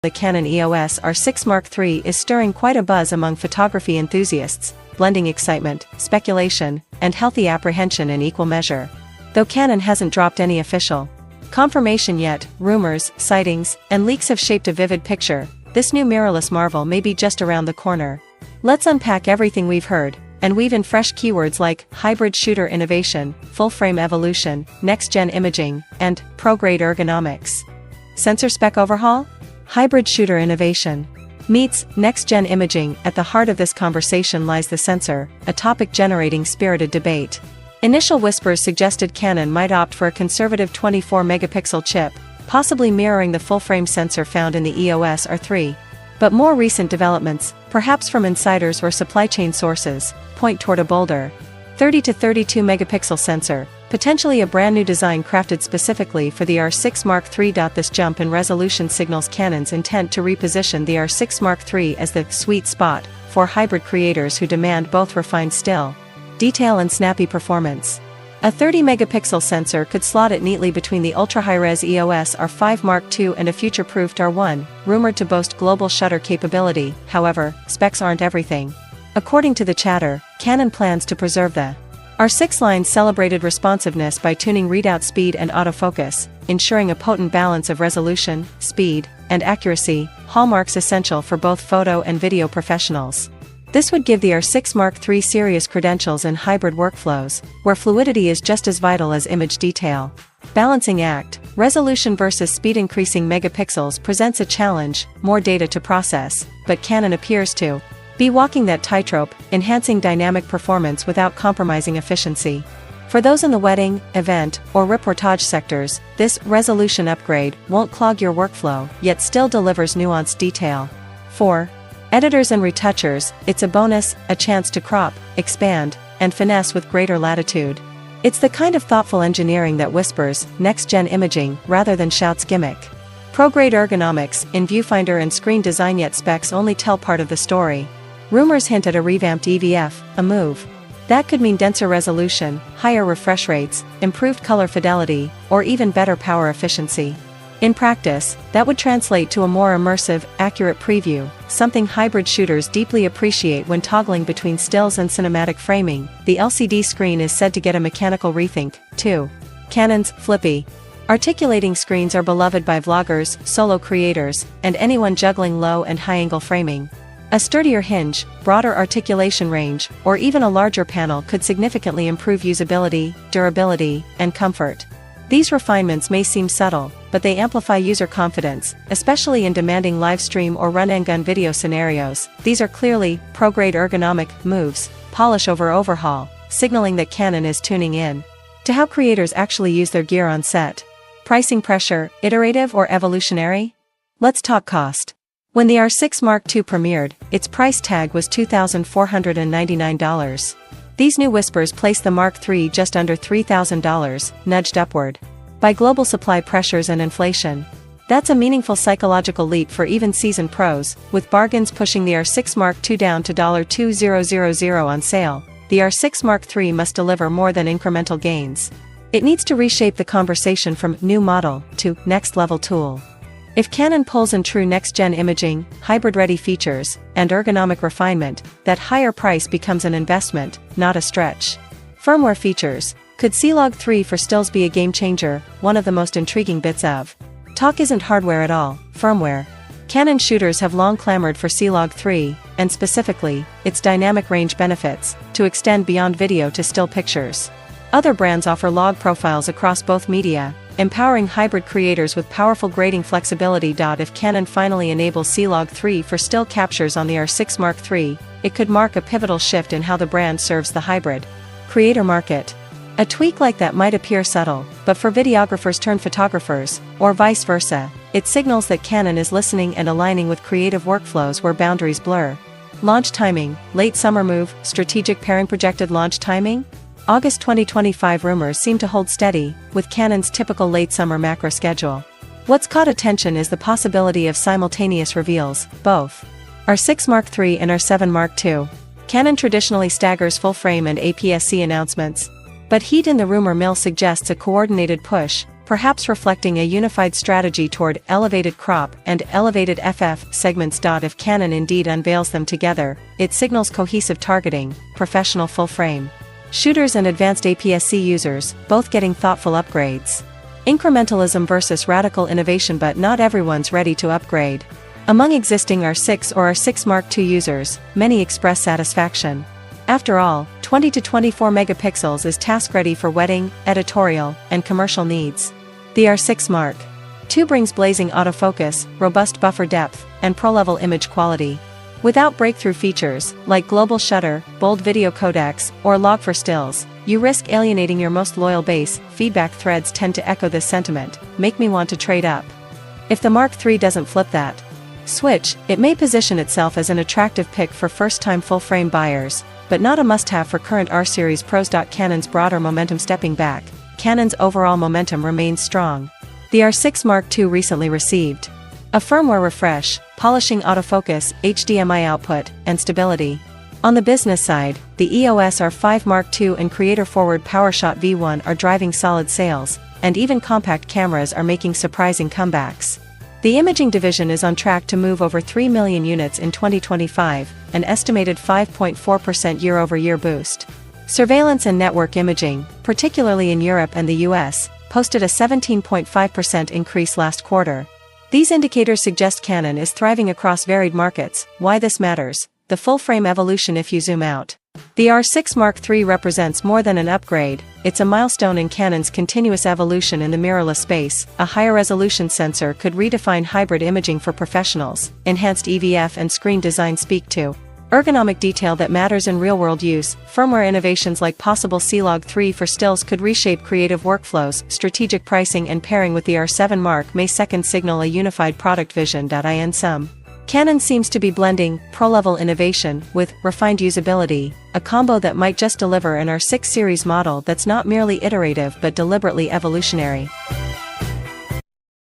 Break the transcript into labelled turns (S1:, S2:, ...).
S1: The Canon EOS R6 Mark III is stirring quite a buzz among photography enthusiasts, blending excitement, speculation, and healthy apprehension in equal measure. Though Canon hasn't dropped any official confirmation yet, rumors, sightings, and leaks have shaped a vivid picture. This new mirrorless marvel may be just around the corner. Let's unpack everything we've heard, and weave in fresh keywords like hybrid shooter innovation, full-frame evolution, next-gen imaging, and pro-grade ergonomics. Sensor spec overhaul? Hybrid shooter innovation meets next-gen imaging. At the heart of this conversation lies the sensor, a topic generating spirited debate. Initial whispers suggested Canon might opt for a conservative 24-megapixel chip, possibly mirroring the full-frame sensor found in the EOS R3. But more recent developments, perhaps from insiders or supply chain sources, point toward a bolder 30 to 32 megapixel sensor, potentially a brand new design crafted specifically for the R6 Mark III. This jump in resolution signals Canon's intent to reposition the R6 Mark III as the sweet spot for hybrid creators who demand both refined still detail and snappy performance. A 30-megapixel sensor could slot it neatly between the ultra-high-res EOS R5 Mark II and a future-proofed R1, rumored to boast global shutter capability. However, specs aren't everything. According to the chatter, Canon plans to preserve the R6 line's celebrated responsiveness by tuning readout speed and autofocus, ensuring a potent balance of resolution, speed, and accuracy, hallmarks essential for both photo and video professionals. This would give the R6 Mark III serious credentials in hybrid workflows, where fluidity is just as vital as image detail. Balancing act, resolution versus speed. Increasing megapixels presents a challenge, more data to process, but Canon appears to be walking that tightrope, enhancing dynamic performance without compromising efficiency. For those in the wedding, event, or reportage sectors, this resolution upgrade won't clog your workflow, yet still delivers nuanced detail. 4. Editors and retouchers, it's a bonus, a chance to crop, expand, and finesse with greater latitude. It's the kind of thoughtful engineering that whispers next-gen imaging rather than shouts gimmick. Pro-grade ergonomics in viewfinder and screen design, yet specs only tell part of the story. Rumors hint at a revamped EVF, a move that could mean denser resolution, higher refresh rates, improved color fidelity, or even better power efficiency. In practice, that would translate to a more immersive, accurate preview, something hybrid shooters deeply appreciate when toggling between stills and cinematic framing. The LCD screen is said to get a mechanical rethink, too. Canon's flippy articulating screens are beloved by vloggers, solo creators, and anyone juggling low and high-angle framing. A sturdier hinge, broader articulation range, or even a larger panel could significantly improve usability, durability, and comfort. These refinements may seem subtle, but they amplify user confidence, especially in demanding live stream or run-and-gun video scenarios. These are clearly pro-grade ergonomic moves, polish over overhaul, signaling that Canon is tuning in to how creators actually use their gear on set. Pricing pressure, iterative or evolutionary? Let's talk cost. When the R6 Mark II premiered, its price tag was $2,499. These new whispers place the Mark III just under $3,000, nudged upward by global supply pressures and inflation. That's a meaningful psychological leap for even seasoned pros, with bargains pushing the R6 Mark II down to $2,000 on sale. The R6 Mark III must deliver more than incremental gains. It needs to reshape the conversation from new model to next-level tool. If Canon pulls in true next-gen imaging, hybrid-ready features, and ergonomic refinement, that higher price becomes an investment, not a stretch. Firmware features. Could C-Log 3 for stills be a game-changer? One of the most intriguing bits of talk isn't hardware at all, firmware. Canon shooters have long clamored for C-Log 3, and specifically, its dynamic range benefits, to extend beyond video to still pictures. Other brands offer log profiles across both media, empowering hybrid creators with powerful grading flexibility. If Canon finally enables C-Log 3 for still captures on the R6 Mark III, it could mark a pivotal shift in how the brand serves the hybrid creator market. A tweak like that might appear subtle, but for videographers turned photographers, or vice versa, it signals that Canon is listening and aligning with creative workflows where boundaries blur. Launch timing, late summer move, strategic pairing. Projected launch timing? August 2025. Rumors seem to hold steady, with Canon's typical late summer macro schedule. What's caught attention is the possibility of simultaneous reveals, both R6 Mark III and R7 Mark II. Canon traditionally staggers full-frame and APS-C announcements, but heat in the rumor mill suggests a coordinated push, perhaps reflecting a unified strategy toward elevated crop and elevated FF segments. If Canon indeed unveils them together, it signals cohesive targeting, professional full-frame shooters and advanced APS-C users, both getting thoughtful upgrades. Incrementalism versus radical innovation, but not everyone's ready to upgrade. Among existing R6 or R6 Mark II users, many express satisfaction. After all, 20 to 24 megapixels is task-ready for wedding, editorial, and commercial needs. The R6 Mark II brings blazing autofocus, robust buffer depth, and pro-level image quality. Without breakthrough features, like global shutter, bold video codecs, or log for stills, you risk alienating your most loyal base. Feedback threads tend to echo this sentiment, make me want to trade up. If the Mark III doesn't flip that switch, it may position itself as an attractive pick for first-time full-frame buyers, but not a must-have for current R-series pros. Canon's broader momentum stepping back, Canon's overall momentum remains strong. The R6 Mark II recently received a firmware refresh, polishing autofocus, HDMI output, and stability. On the business side, the EOS R5 Mark II and creator-forward PowerShot V1 are driving solid sales, and even compact cameras are making surprising comebacks. The imaging division is on track to move over 3 million units in 2025, an estimated 5.4% year-over-year boost. Surveillance and network imaging, particularly in Europe and the US, posted a 17.5% increase last quarter. These indicators suggest Canon is thriving across varied markets. Why this matters: the full-frame evolution. If you zoom out, the R6 Mark III represents more than an upgrade, it's a milestone in Canon's continuous evolution in the mirrorless space. A higher resolution sensor could redefine hybrid imaging for professionals, enhanced EVF and screen design speak to ergonomic detail that matters in real-world use. Firmware innovations like possible C-Log 3 for stills could reshape creative workflows. Strategic pricing and pairing with the R7 Mark may second signal a unified product vision. In sum, Canon seems to be blending pro-level innovation with refined usability, a combo that might just deliver an R6 series model that's not merely iterative but deliberately evolutionary.